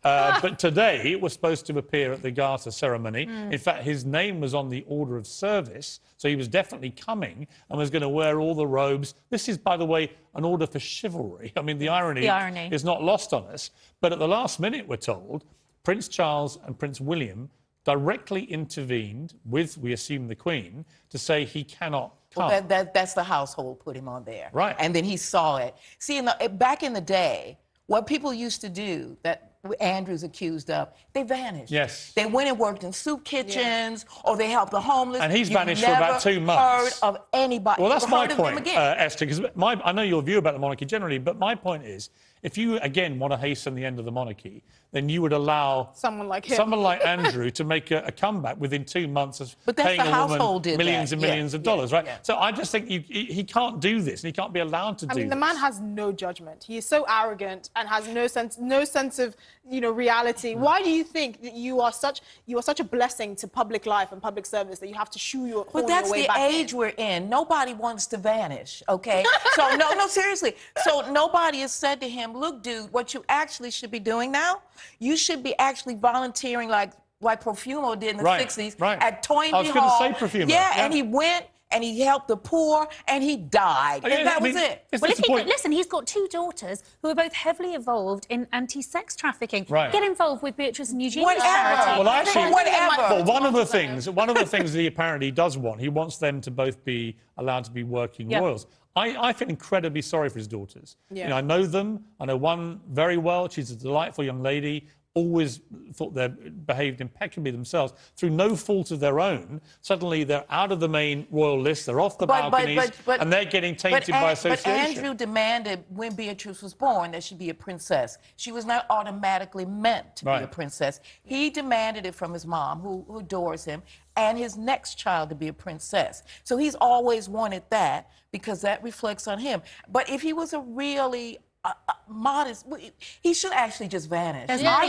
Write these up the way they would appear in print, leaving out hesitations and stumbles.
But today, he was supposed to appear at the Garter ceremony. In fact, his name was on the order of service, so he was definitely coming and was going to wear all the robes. This is, by the way, an order for chivalry. I mean, the irony is not lost on us. But at the last minute, we're told, Prince Charles and Prince William directly intervened with, we assume, the Queen, to say he cannot come. Well, that's the household put him on there. Right. And then he saw it. See, back in the day, what people used to do that Andrew's accused of, they vanished. Yes. They went and worked in soup kitchens, or they helped the homeless. And he's vanished for about 2 months. Heard of anybody. Well, that's my point, Esther, because I know your view about the monarchy generally, but my point is, if you, again, want to hasten the end of the monarchy, then you would allow someone like him, someone like Andrew, to make a comeback within 2 months of paying a woman millions and millions of dollars, right? Yeah. So I just think he can't do this, and he can't be allowed to do this. I mean, the man has no judgment. He is so arrogant and has no sense of, reality. Why do you think that you are such a blessing to public life and public service that you have to shoo your But that's the age we're in. Nobody wants to vanish, okay? So no, seriously. So nobody has said to him, look, dude, what you actually should be doing now, you should be actually volunteering like Profumo did in the 60s at Toynbee Hall. I was going to say Profumo. Yeah, and he went and he helped the poor and he died. And that was it. Well, listen, he's got 2 daughters who are both heavily involved in anti-sex trafficking. Right. Get involved with Beatrice and Eugenie charity. Well, actually, whatever. Well, one of the things that he apparently does want, he wants them to both be allowed to be working royals. I feel incredibly sorry for his daughters. Yeah. I know them. I know one very well. She's a delightful young lady. Always thought they behaved impeccably themselves. Through no fault of their own, suddenly they're out of the main royal list. They're off the balconies, and they're getting tainted by association. But Andrew demanded, when Beatrice was born, that she be a princess. She was not automatically meant to be a princess. He demanded it from his mom, who adores him, and his next child to be a princess. So he's always wanted that, because that reflects on him. But if he was a really modest, he should actually just vanish. There's I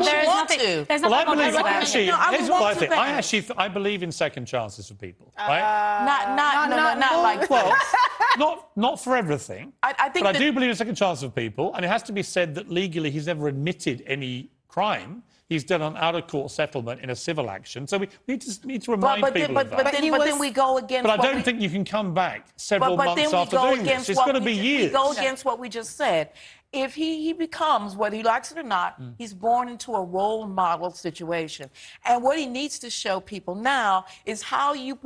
believe in second chances for people, right? Not like well, not for everything. I do believe in second chances for people, and it has to be said that legally he's never admitted any crime. He's done an out-of-court settlement in a civil action. So we need to remind people of that. But then we go against... But I don't think you can come back several months after doing this. It's going to be years. We go against what we just said. If he becomes, whether he likes it or not, he's born into a role model situation. And what he needs to show people now is how you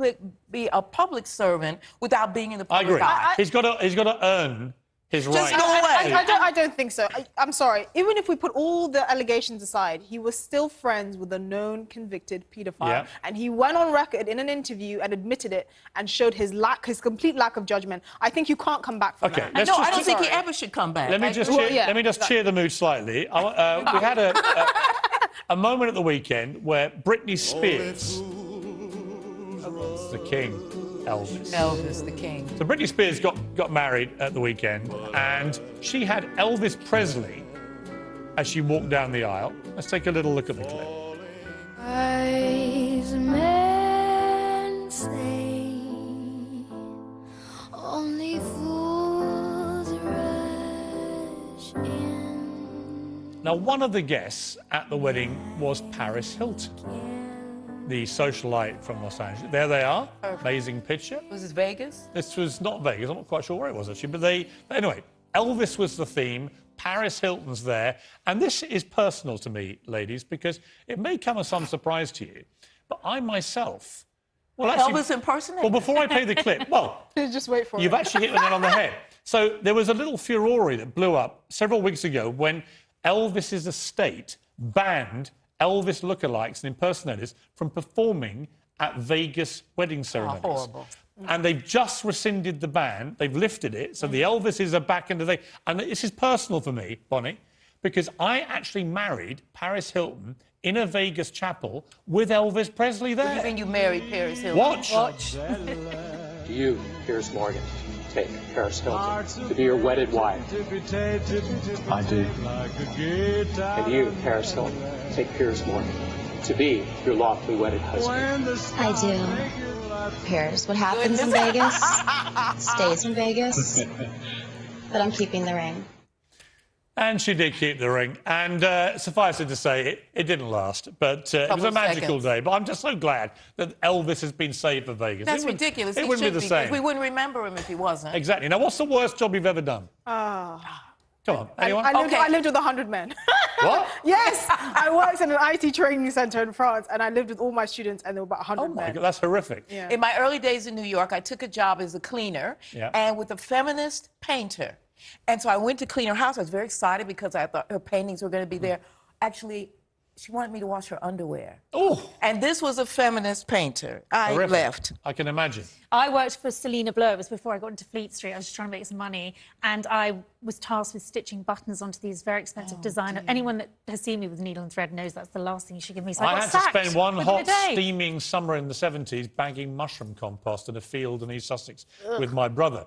be a public servant without being in the public eye. He's got to earn his right. I don't think so. I'm sorry. Even if we put all the allegations aside, he was still friends with a known convicted paedophile, and he went on record in an interview and admitted it and showed his complete lack of judgment. I think you can't come back from that. I don't think he ever should come back. Let me just cheer the mood slightly. We had a moment at the weekend where Britney Spears, the king. Elvis, the king. So Britney Spears got married at the weekend, and she had Elvis Presley as she walked down the aisle. Let's take a little look at the clip. Wise men say only fools rush in. Now, one of the guests at the wedding was Paris Hilton, the socialite from Los Angeles. There they are. Amazing picture. Was this Vegas? This was not Vegas. I'm not quite sure where it was, actually. But anyway, Elvis was the theme. Paris Hilton's there. And this is personal to me, ladies, because it may come as some surprise to you. But I myself... Well, actually, Elvis impersonator. Well, before I play the clip... Well, please just wait for it. You've actually hit the nail on the head. So there was a little furore that blew up several weeks ago when Elvis's estate banned Elvis lookalikes and impersonators from performing at Vegas wedding ceremonies. Oh, horrible. And they've just rescinded the ban. They've lifted it. So the Elvises are back into the... And this is personal for me, Bonnie, because I actually married Paris Hilton in a Vegas chapel with Elvis Presley there. What do you mean you married Paris Hilton? Watch. You, Piers Morgan, take Paris Hilton to be your wedded wife. I do. And you, Paris Hilton, take Piers Morgan to be your lawfully wedded husband. I do. Paris, what happens in Vegas stays in Vegas, but I'm keeping the ring. And she did keep the ring. And suffice it to say, it didn't last. But it was a magical day. But I'm just so glad that Elvis has been saved for Vegas. That's ridiculous. It wouldn't be the same. We wouldn't remember him if he wasn't. Exactly. Now, what's the worst job you've ever done? Come on, anyone? I lived with 100 men. What? Yes, I worked in an IT training centre in France, and I lived with all my students, and there were about 100 Oh, my men. God, that's horrific. Yeah. In my early days in New York, I took a job as a cleaner and with a feminist painter. And so I went to clean her house. I was very excited because I thought her paintings were going to be there. Actually, she wanted me to wash her underwear. Oh. And this was a feminist painter. I left. I can imagine. I worked for Selena Blow. It was before I got into Fleet Street. I was just trying to make some money. And I was tasked with stitching buttons onto these very expensive designer. Anyone that has seen me with needle and thread knows that's the last thing you should give me. So I got had to sacked spend one within a hot, day. steaming summer in the 70s bagging mushroom compost in a field in East Sussex with my brother,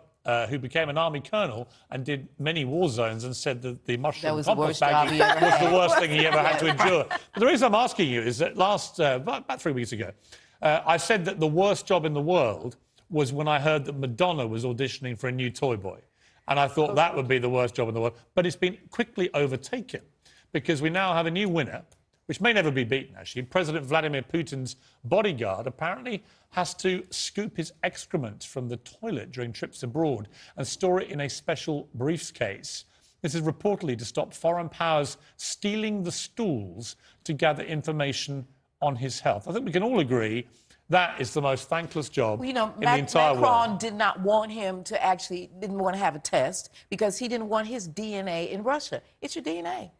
who became an army colonel and did many war zones and said that the mushroom compost bagging was the worst thing he ever had to endure. But the reason I'm asking you is that about 3 weeks ago, I said that the worst job in the world was when I heard that Madonna was auditioning for a new Toy Boy. And I thought that would be the worst job in the world. But it's been quickly overtaken because we now have a new winner, which may never be beaten, actually. President Vladimir Putin's bodyguard apparently has to scoop his excrement from the toilet during trips abroad and store it in a special briefcase. This is reportedly to stop foreign powers stealing the stools to gather information on his health. I think we can all agree that is the most thankless job in the entire world. Macron did not want him to didn't want to have a test because he didn't want his DNA in Russia. It's your DNA.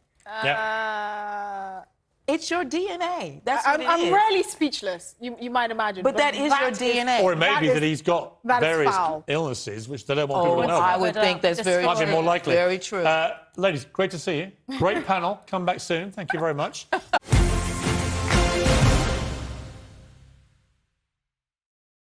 It's your DNA. That's what it is. I'm rarely speechless, you might imagine. But that is your DNA. Or it may be that he's got various illnesses which they don't want people to know. I would think that's very true. Might be more likely. Very true. Ladies, great to see you. Great panel. Come back soon. Thank you very much.